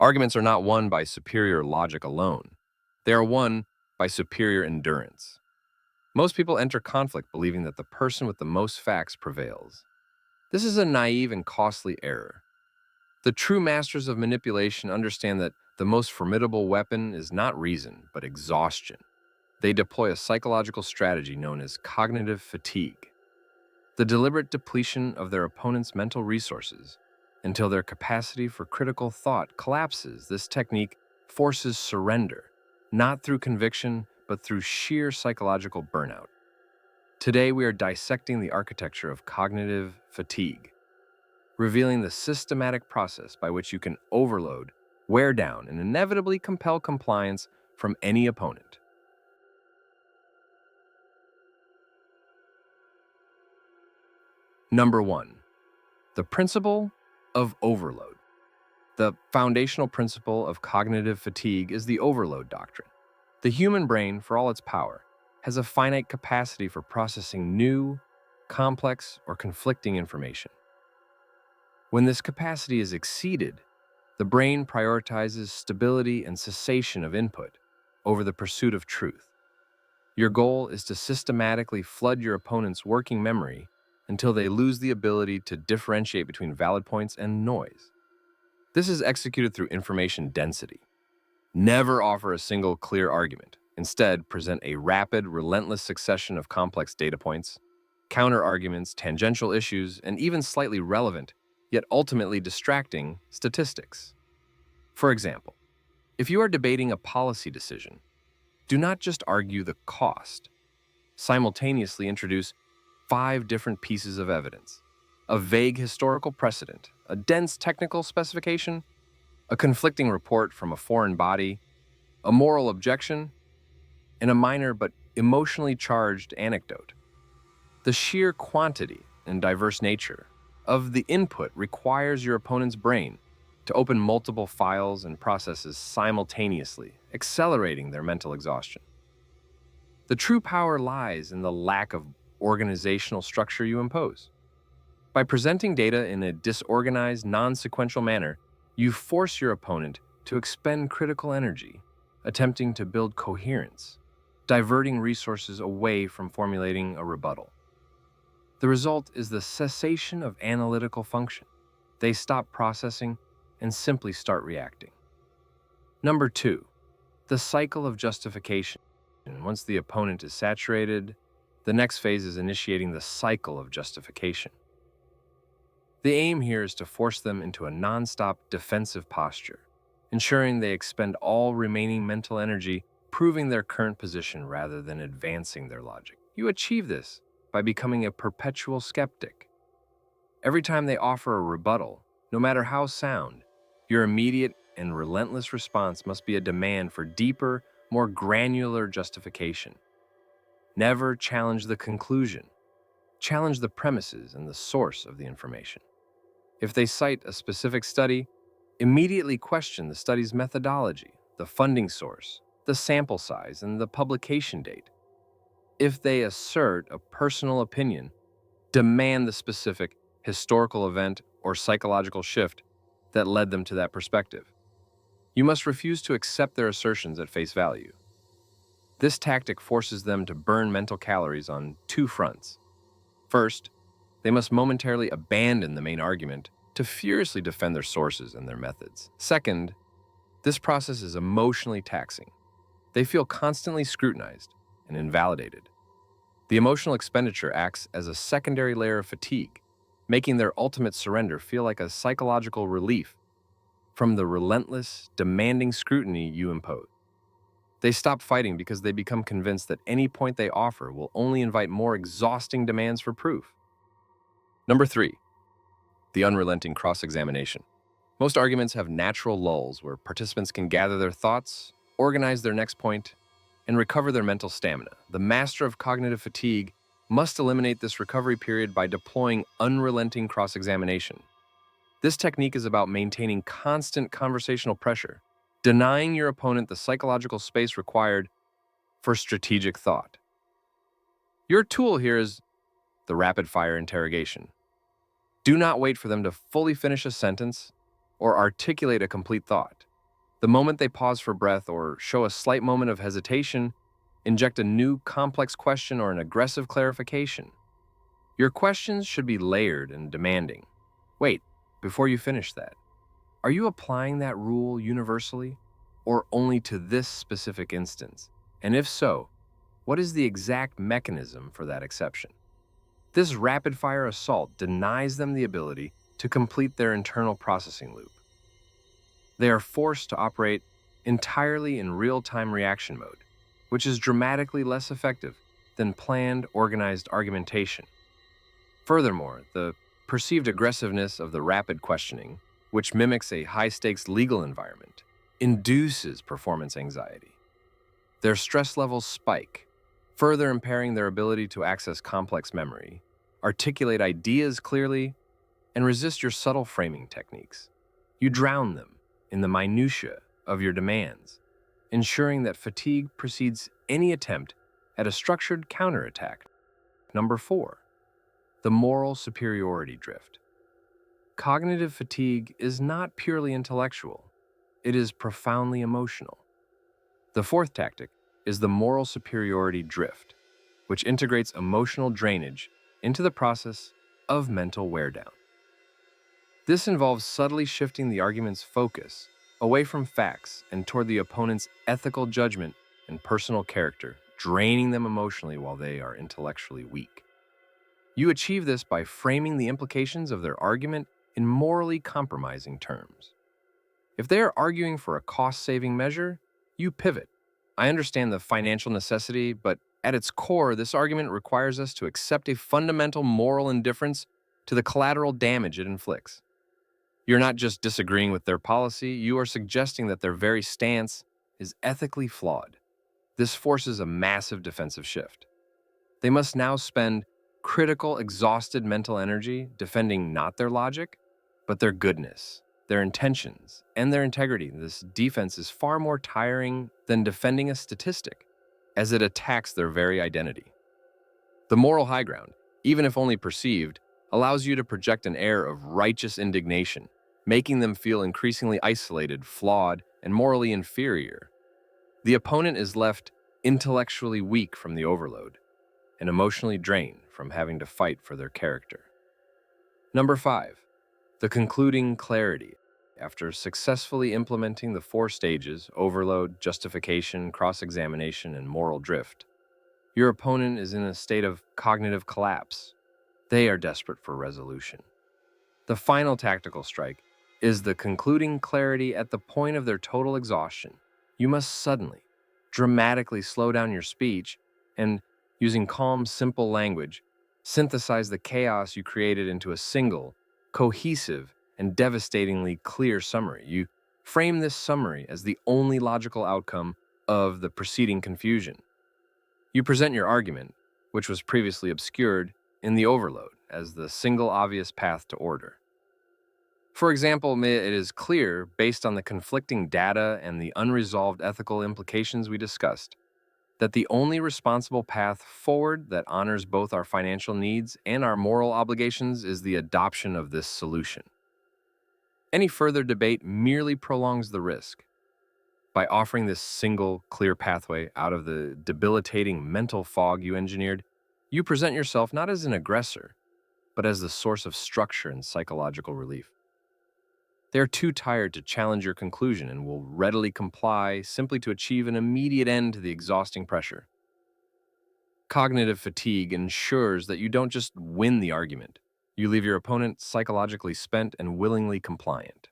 Arguments are not won by superior logic alone. They are won by superior endurance. Most people enter conflict believing that the person with the most facts prevails. This is a naive and costly error. The true masters of manipulation understand that the most formidable weapon is not reason, but exhaustion. They deploy a psychological strategy known as cognitive fatigue, the deliberate depletion of their opponent's mental resources until their capacity for critical thought collapses. This technique forces surrender, not through conviction, but through sheer psychological burnout. Today, we are dissecting the architecture of cognitive fatigue, revealing the systematic process by which you can overload, wear down, and inevitably compel compliance from any opponent. Number 1. The principle of overload. The foundational principle of cognitive fatigue is the overload doctrine. The human brain, for all its power, has a finite capacity for processing new, complex, or conflicting information. When this capacity is exceeded, the brain prioritizes stability and cessation of input over the pursuit of truth. Your goal is to systematically flood your opponent's working memory until they lose the ability to differentiate between valid points and noise. This is executed through information density. Never offer a single clear argument. Instead, present a rapid, relentless succession of complex data points, counter-arguments, tangential issues, and even slightly relevant, yet ultimately distracting, statistics. For example, if you are debating a policy decision, do not just argue the cost. Simultaneously introduce 5 different pieces of evidence: a vague historical precedent, a dense technical specification, a conflicting report from a foreign body, a moral objection, and a minor but emotionally charged anecdote. The sheer quantity and diverse nature of the input requires your opponent's brain to open multiple files and processes simultaneously, accelerating their mental exhaustion. The true power lies in the lack of organizational structure you impose. By presenting data in a disorganized, non-sequential manner, you force your opponent to expend critical energy, attempting to build coherence, diverting resources away from formulating a rebuttal. The result is the cessation of analytical function. They stop processing and simply start reacting. Number 2, the cycle of justification. Once the opponent is saturated, the next phase is initiating the cycle of justification. The aim here is to force them into a non-stop defensive posture, ensuring they expend all remaining mental energy proving their current position rather than advancing their logic. You achieve this by becoming a perpetual skeptic. Every time they offer a rebuttal, no matter how sound, your immediate and relentless response must be a demand for deeper, more granular justification. Never challenge the conclusion. Challenge the premises and the source of the information. If they cite a specific study, immediately question the study's methodology, the funding source, the sample size, and the publication date. If they assert a personal opinion, demand the specific historical event or psychological shift that led them to that perspective. You must refuse to accept their assertions at face value. This tactic forces them to burn mental calories on 2 fronts. First, they must momentarily abandon the main argument to furiously defend their sources and their methods. Second, this process is emotionally taxing. They feel constantly scrutinized and invalidated. The emotional expenditure acts as a secondary layer of fatigue, making their ultimate surrender feel like a psychological relief from the relentless, demanding scrutiny you impose. They stop fighting because they become convinced that any point they offer will only invite more exhausting demands for proof. Number 3, the unrelenting cross-examination. Most arguments have natural lulls where participants can gather their thoughts, organize their next point, and recover their mental stamina. The master of cognitive fatigue must eliminate this recovery period by deploying unrelenting cross-examination. This technique is about maintaining constant conversational pressure, denying your opponent the psychological space required for strategic thought. Your tool here is the rapid-fire interrogation. Do not wait for them to fully finish a sentence or articulate a complete thought. The moment they pause for breath or show a slight moment of hesitation, inject a new complex question or an aggressive clarification. Your questions should be layered and demanding. Wait, before you finish that, are you applying that rule universally or only to this specific instance? And if so, what is the exact mechanism for that exception? This rapid-fire assault denies them the ability to complete their internal processing loop. They are forced to operate entirely in real-time reaction mode, which is dramatically less effective than planned, organized argumentation. Furthermore, the perceived aggressiveness of the rapid questioning, which mimics a high-stakes legal environment, induces performance anxiety. Their stress levels spike, further impairing their ability to access complex memory, articulate ideas clearly, and resist your subtle framing techniques. You drown them in the minutiae of your demands, ensuring that fatigue precedes any attempt at a structured counterattack. Number 4, the moral superiority drift. Cognitive fatigue is not purely intellectual, it is profoundly emotional. The fourth tactic is the moral superiority drift, which integrates emotional drainage into the process of mental wear down. This involves subtly shifting the argument's focus away from facts and toward the opponent's ethical judgment and personal character, draining them emotionally while they are intellectually weak. You achieve this by framing the implications of their argument in morally compromising terms. If they are arguing for a cost-saving measure, you pivot. I understand the financial necessity, but at its core, this argument requires us to accept a fundamental moral indifference to the collateral damage it inflicts. You're not just disagreeing with their policy, you are suggesting that their very stance is ethically flawed. This forces a massive defensive shift. They must now spend critical, exhausted mental energy defending not their logic, but their goodness, their intentions, and their integrity. This defense is far more tiring than defending a statistic, as it attacks their very identity. The moral high ground, even if only perceived, allows you to project an air of righteous indignation, making them feel increasingly isolated, flawed, and morally inferior. The opponent is left intellectually weak from the overload and emotionally drained from having to fight for their character. Number 5, the concluding clarity. After successfully implementing the 4 stages, overload, justification, cross-examination, and moral drift, your opponent is in a state of cognitive collapse. They are desperate for resolution. The final tactical strike is the concluding clarity at the point of their total exhaustion. You must suddenly, dramatically slow down your speech and, using calm, simple language, synthesize the chaos you created into a single, cohesive, and devastatingly clear summary. You frame this summary as the only logical outcome of the preceding confusion. You present your argument, which was previously obscured, in the overload as the single obvious path to order. For example, it is clear, based on the conflicting data and the unresolved ethical implications we discussed, that the only responsible path forward that honors both our financial needs and our moral obligations is the adoption of this solution. Any further debate merely prolongs the risk. By offering this single, clear pathway out of the debilitating mental fog you engineered, you present yourself not as an aggressor, but as the source of structure and psychological relief. They are too tired to challenge your conclusion and will readily comply simply to achieve an immediate end to the exhausting pressure. Cognitive fatigue ensures that you don't just win the argument, you leave your opponent psychologically spent and willingly compliant.